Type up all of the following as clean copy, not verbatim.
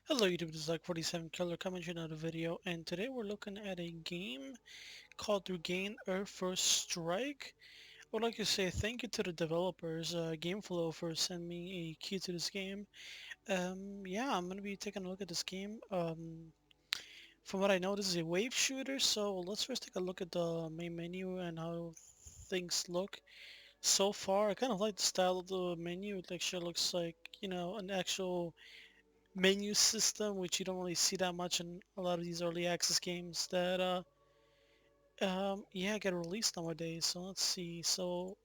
Hello YouTube, this is like 47 Killer coming to another video, and today we're looking at a game called Regain Earth First Strike. I would like to say thank you to the developers, Gameflow, for sending me a key to this game. Yeah, I'm gonna be taking a look at this game. From what I know, this is a wave shooter, so let's first take a look at the main menu and how things look. So far, I kind of like the style of the menu. It actually looks like, an actual menu system, which you don't really see that much in a lot of these early access games that yeah, get released nowadays. So let's see. So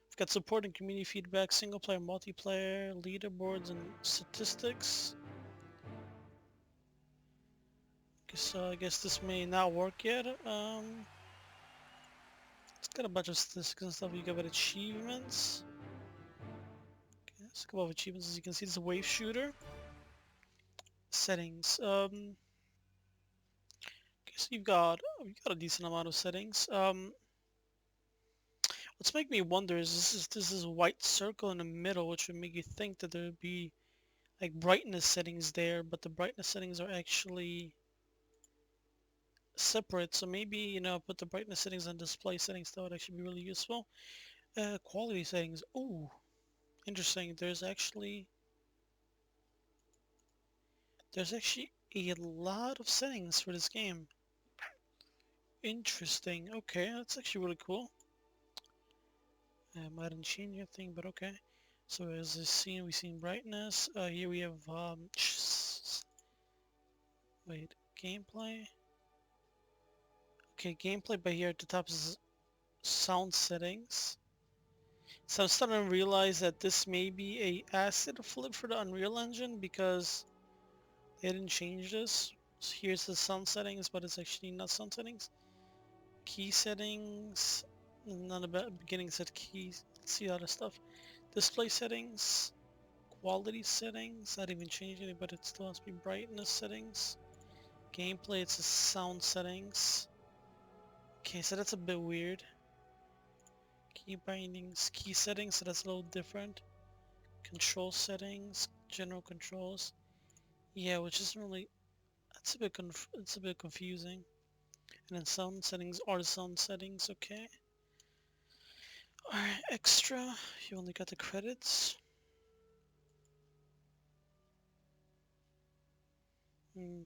we've got support and community feedback, single player, multiplayer, leaderboards, and statistics. So I guess this may not work yet. It's got a bunch of statistics and stuff. You got about achievements. Okay, let's go over achievements. As you can see, it's a wave shooter. Settings. Okay, so you've got a decent amount of settings. What's making me wonder is this is a white circle in the middle, which would make you think that there would be like brightness settings there, but the brightness settings are actually separate. So maybe, put the brightness settings and display settings. That would actually be really useful. Quality settings. Oh, interesting. There's actually a lot of settings for this game. Interesting. Okay, that's actually really cool. I didn't change anything, but okay. So as this scene, we seen brightness. Here we have wait, gameplay. Okay, gameplay, but here at the top is sound settings. So I'm starting to realize that this may be a asset flip for the Unreal Engine because they didn't change this. So here's the sound settings, but it's actually not sound settings. Key settings, none of the beginning said keys. Let's see other stuff. Display settings, quality settings, not even changing it, but it still has to be brightness settings. Gameplay, it's the sound settings. Okay, so that's a bit weird. Key bindings, key settings, so that's a little different. Control settings, general controls. Yeah, which isn't really, it's a bit confusing. And then sound settings are the sound settings, okay. Alright, extra, you only got the credits.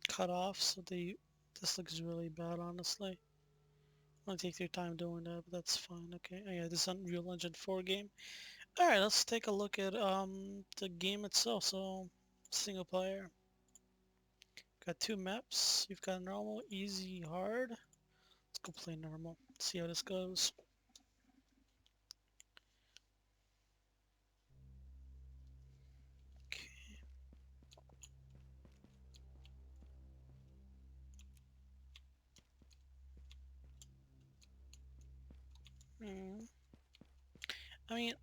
Cut off, so this looks really bad, honestly. I'm gonna take your time doing that, but that's fine, okay. Oh yeah, this is Unreal Engine 4 game. Alright, let's take a look at the game itself. So, single player. Got two maps. You've got normal, easy, hard. Let's go play normal. See how this goes. Okay. Mm. I mean,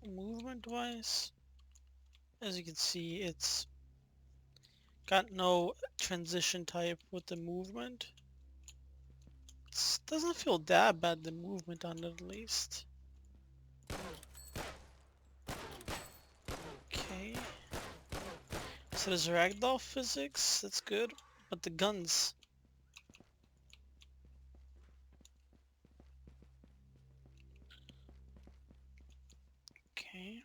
movement-wise, as you can see, it's got no transition type with the movement. It doesn't feel that bad, the movement on it at least. Okay. So there's ragdoll physics, that's good. But the guns. Okay.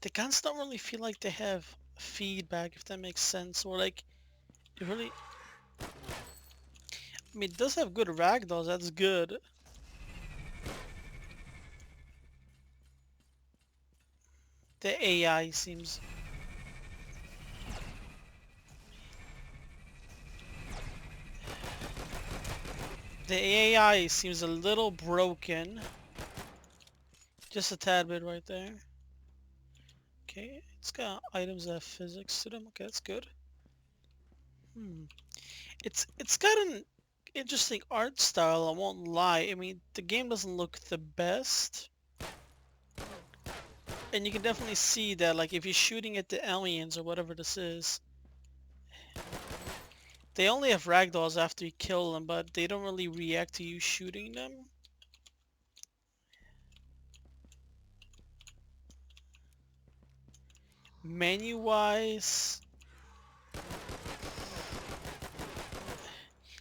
The guns don't really feel like they have feedback, if that makes sense. Or like, it really... I mean, it does have good ragdolls, that's good. The AI seems... The AI seems a little broken. Just a tad bit right there. Okay, it's got items that have physics to them. Okay, that's good. Hmm. It's got an interesting art style, I won't lie. I mean, the game doesn't look the best. And you can definitely see that, like, if you're shooting at the aliens or whatever this is, they only have ragdolls after you kill them, but they don't really react to you shooting them. Menu-wise,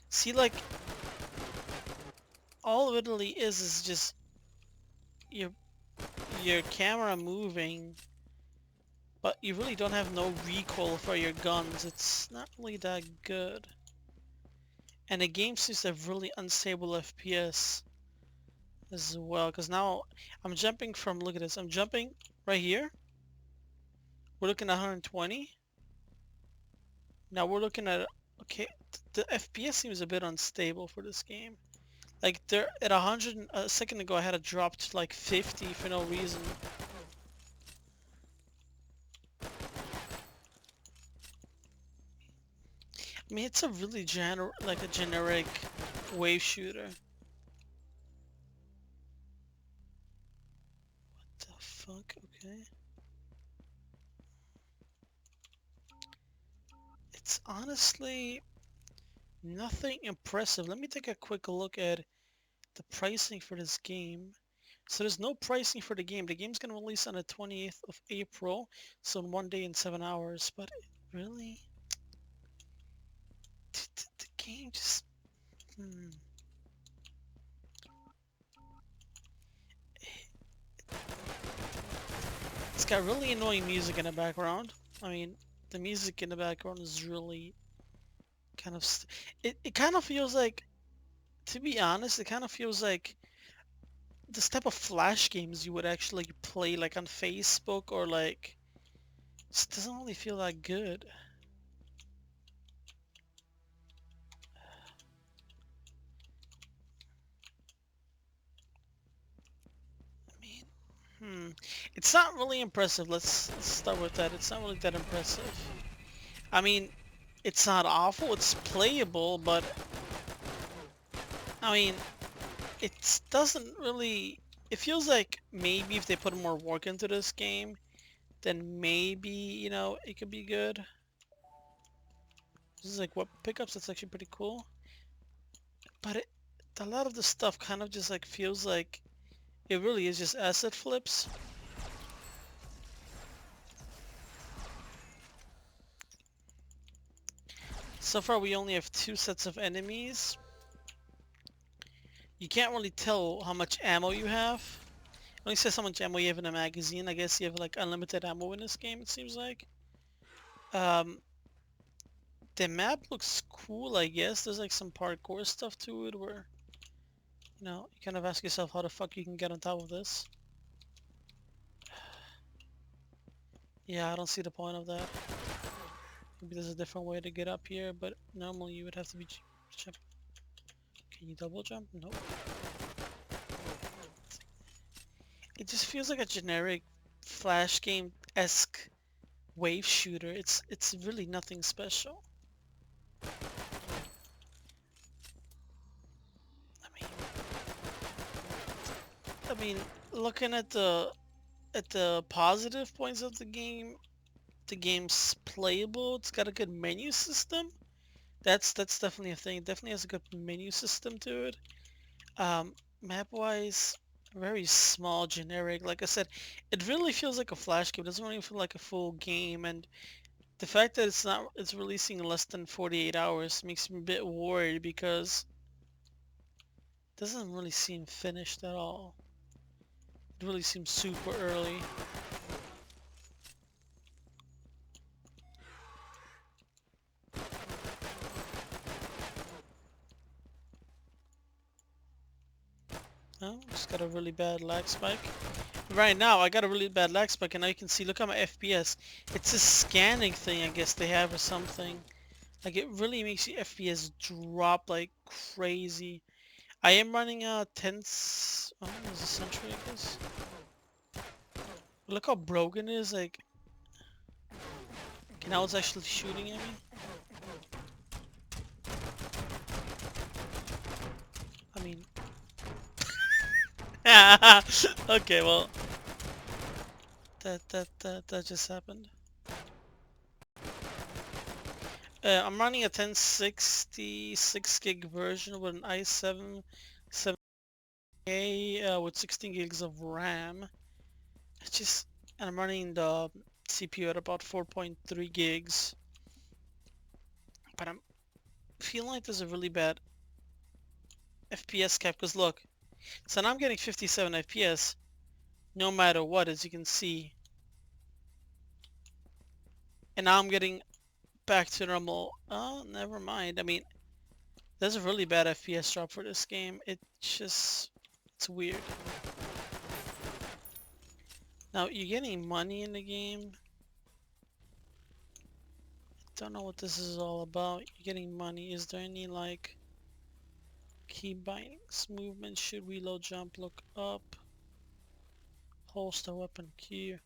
see, like, all it really is just your your camera moving, but you really don't have no recoil for your guns. It's not really that good. And the game seems to have really unstable FPS as well, because now I'm jumping from, look at this, I'm jumping right here. We're looking at 120. Now we're looking at, okay, the FPS seems a bit unstable for this game. Like, they're at 100, a second ago I had it dropped to like 50 for no reason. I mean, it's a really like a generic wave shooter. The fuck? Okay. It's honestly nothing impressive. Let me take a quick look at the pricing for this game. So there's no pricing for the game. The game's gonna release on the 28th of April, so in 1 day and 7 hours. But really, the game just, it's got really annoying music in the background. I mean, the music in the background is really kind of, it kind of feels like, to be honest, it kind of feels like this type of flash games you would actually play like on Facebook, or like, just doesn't really feel that good. I mean, it's not really impressive. Let's start with that. It's not really that impressive. I mean, it's not awful. It's playable, but I mean, it doesn't really. It feels like maybe if they put more work into this game, then maybe, it could be good. This is like what pickups. That's actually pretty cool. But a lot of the stuff kind of just like feels like it really is just asset flips. So far we only have 2 sets of enemies. You can't really tell how much ammo you have. It only says how much ammo you have in a magazine. I guess you have like unlimited ammo in this game, it seems like. Um, the map looks cool, I guess. There's like some parkour stuff to it where, you kind of ask yourself how the fuck you can get on top of this. Yeah, I don't see the point of that. Maybe there's a different way to get up here, but normally you would have to be jump. Can you double jump? Nope. It just feels like a generic flash game-esque wave shooter. It's really nothing special. I mean, looking at the positive points of the game's playable. It's got a good menu system. That's definitely a thing. It definitely has a good menu system to it. Map-wise, very small, generic. Like I said, it really feels like a flash game. It doesn't really feel like a full game, and the fact that it's releasing in less than 48 hours makes me a bit worried because it doesn't really seem finished at all. It really seems super early. Oh, just got a really bad lag spike. Right now, I got a really bad lag spike, and now you can see, look at my FPS. It's a scanning thing, I guess they have, or something. Like, it really makes your FPS drop like crazy. I am running a 10... Oh, there's a sentry, I guess. Look how broken it is, like... Okay, now it's actually shooting at me. I mean... Okay, well... That just happened. I'm running a 1060 6 gig version with an i7 7K with 16 gigs of RAM. It's just, and I'm running the CPU at about 4.3 gigs. But I'm feeling like there's a really bad FPS cap, because look, so now I'm getting 57 FPS no matter what, as you can see. And now I'm getting back to normal. Oh, never mind. I mean, there's a really bad FPS drop for this game. It's weird. Now, you're getting money in the game. Don't know what this is all about. You're getting money. Is there any, like, key bindings? Movement, shoot, reload, jump, look up. Holster, weapon, key.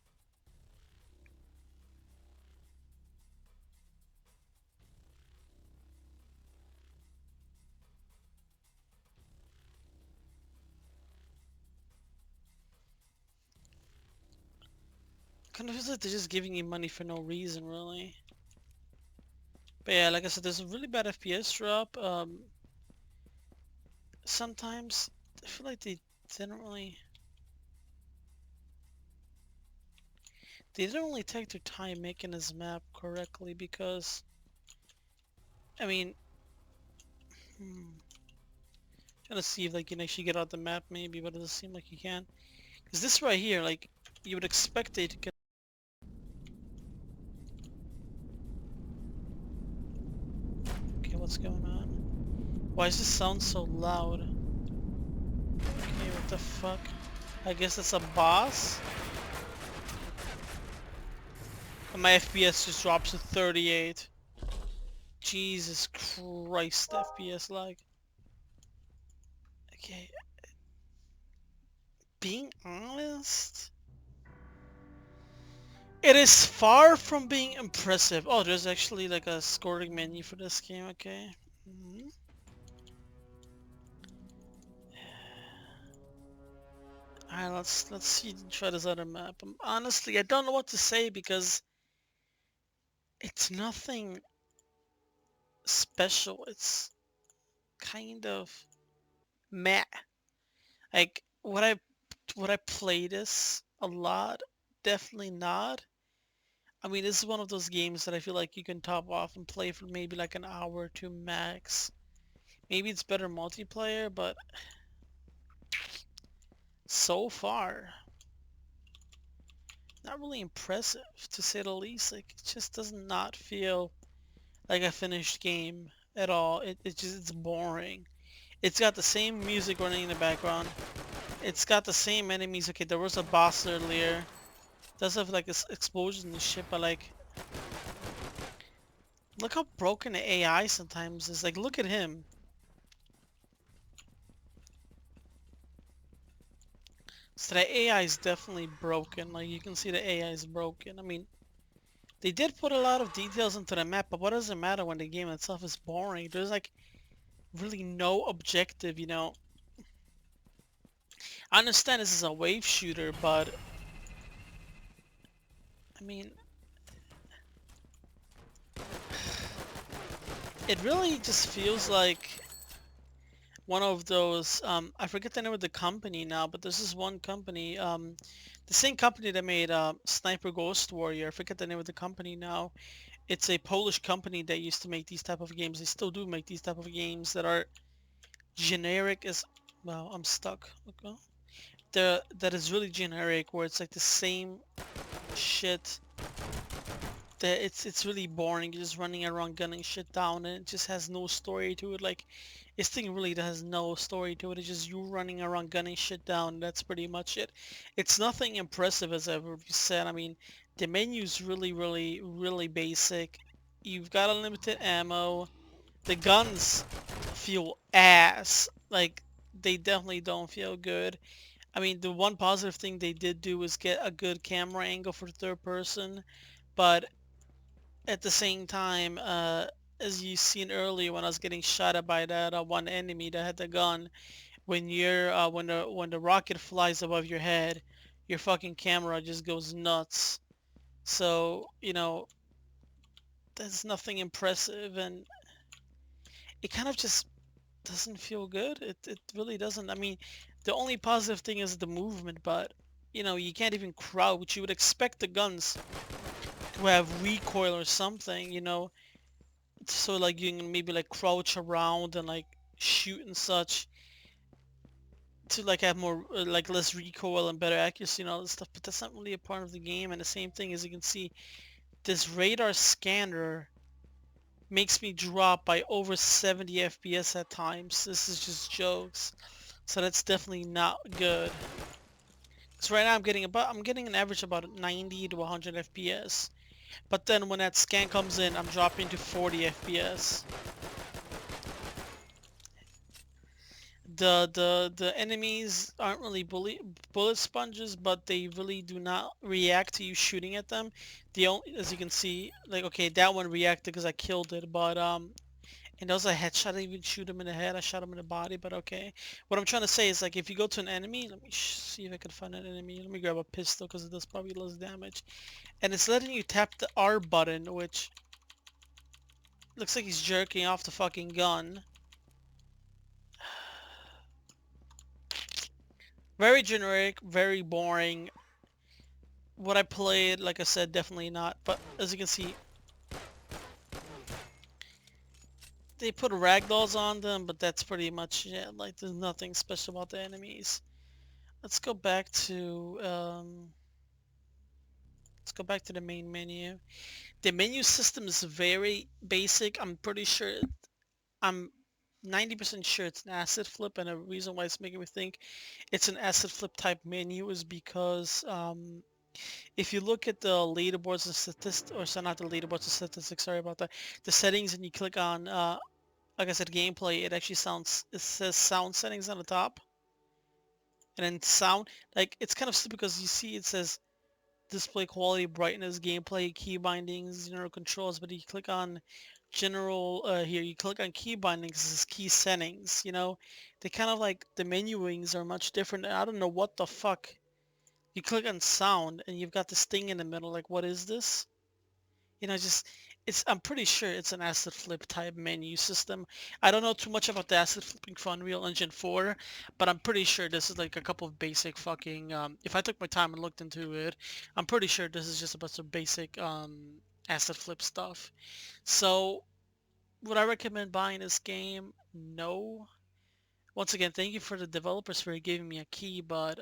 Kind of feels like they're just giving you money for no reason, really. But yeah, like I said, there's a really bad FPS drop. Sometimes I feel like didn't really they didn't really take their time making this map correctly, because I mean, trying to see if like you can actually get out the map maybe, but it doesn't seem like you can. Because this right here, like, you would expect it to get. Okay, what's going on? Why does this sound so loud? Okay, what the fuck? I guess it's a boss? And my FPS just drops to 38. Jesus Christ, FPS lag. Okay. Being honest, it is far from being impressive. Oh, there's actually like a scoring menu for this game, okay. Alright, let's see, try this other map. Honestly, I don't know what to say, because it's nothing special. It's kind of meh. Like, would I play this a lot? Definitely not. I mean, this is one of those games that I feel like you can top off and play for maybe like an hour or two max. Maybe it's better multiplayer, but so far, not really impressive, to say the least. Like, it just does not feel like a finished game at all. It's boring. It's got the same music running in the background. It's got the same enemies. Okay, there was a boss earlier. It does have like this explosion and shit, but like, look how broken the AI sometimes is. Like, look at him. So the AI is definitely broken. Like, you can see the AI is broken. I mean, they did put a lot of details into the map, but what does it matter when the game itself is boring? There's like really no objective, you know. I understand this is a wave shooter, but I mean, it really just feels like one of those, I forget the name of the company now, but there's this one company, the same company that made Sniper Ghost Warrior. I forget the name of the company now. It's a Polish company that used to make these type of games. They still do make these type of games that are generic as, well, I'm stuck. Okay. That is really generic, where it's like the same shit. That it's really boring. You're just running around gunning shit down, and it just has no story to it. Like, this thing really has no story to it. It's just you running around gunning shit down. That's pretty much it. It's nothing impressive, as I've already said. I mean, the menu's really basic. You've got unlimited ammo. The guns feel ass. Like, they definitely don't feel good. I mean, the one positive thing they did do was get a good camera angle for third person, but at the same time, as you seen earlier when I was getting shot at by that one enemy that had the gun, when you're when the rocket flies above your head, your fucking camera just goes nuts. So, you know, there's nothing impressive, and it kind of just doesn't feel good. It really doesn't. I mean, the only positive thing is the movement, but you know, you can't even crouch. You would expect the guns to have recoil or something, you know, so like you can maybe like crouch around and like shoot and such to like have more like less recoil and better accuracy and all this stuff. But that's not really a part of the game. And the same thing as you can see, this radar scanner makes me drop by over 70 FPS at times. This is just jokes. So that's definitely not good. So right now I'm getting an average about 90 to 100 FPS. But then when that scan comes in, I'm dropping to 40 FPS. The enemies aren't really bullet sponges, but they really do not react to you shooting at them. The only, as you can see, like okay, that one reacted because I killed it, but and that was a headshot. I didn't even shoot him in the head. I shot him in the body, but okay. What I'm trying to say is like if you go to an enemy, let me see if I can find an enemy. Let me grab a pistol because it does probably less damage. And it's letting you tap the R button, which looks like he's jerking off the fucking gun. Very generic, very boring. What I played, like I said, definitely not. But as you can see, they put ragdolls on them, but that's pretty much it. Like there's nothing special about the enemies. Let's go back to the main menu. The menu system is very basic. I'm 90% sure it's an asset flip, and the reason why it's making me think it's an asset flip type menu is because if you look at the leaderboards and statistics, or so not the leaderboards and statistics, sorry about that, the settings, and you click on, like I said, gameplay, it says sound settings on the top, and then sound, like it's kind of stupid because you see it says display quality, brightness, gameplay, key bindings, general controls, but you click on general here, you click on key bindings, this is key settings, you know, they kind of like the menuings are much different. I don't know what the fuck. You click on sound and you've got this thing in the middle, like what is this? You know, just I'm pretty sure it's an asset flip type menu system. I don't know too much about the asset flipping for Unreal Engine 4, but I'm pretty sure this is like a couple of basic fucking if I took my time and looked into it, I'm pretty sure this is just about some basic asset flip stuff. So would I recommend buying this game? No. Once again, thank you for the developers for giving me a key, but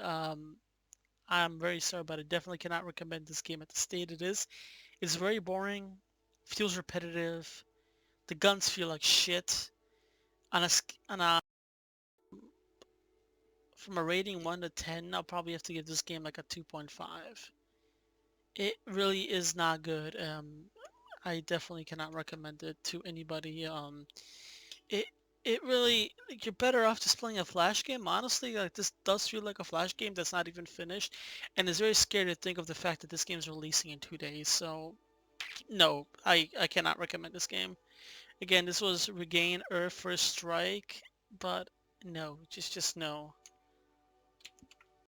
I'm very sorry, but I definitely cannot recommend this game at the state it is. It's very boring, feels repetitive. The guns feel like shit. On a From a rating 1 to 10, I'll probably have to give this game like a 2.5. It really is not good. I definitely cannot recommend it to anybody. It it really, like, you're better off just playing a flash game. Honestly, like this does feel like a flash game that's not even finished, and it's very scary to think of the fact that this game is releasing in 2 days. So no, I cannot recommend this game. Again, this was Regain Earth First Strike, but no, just no.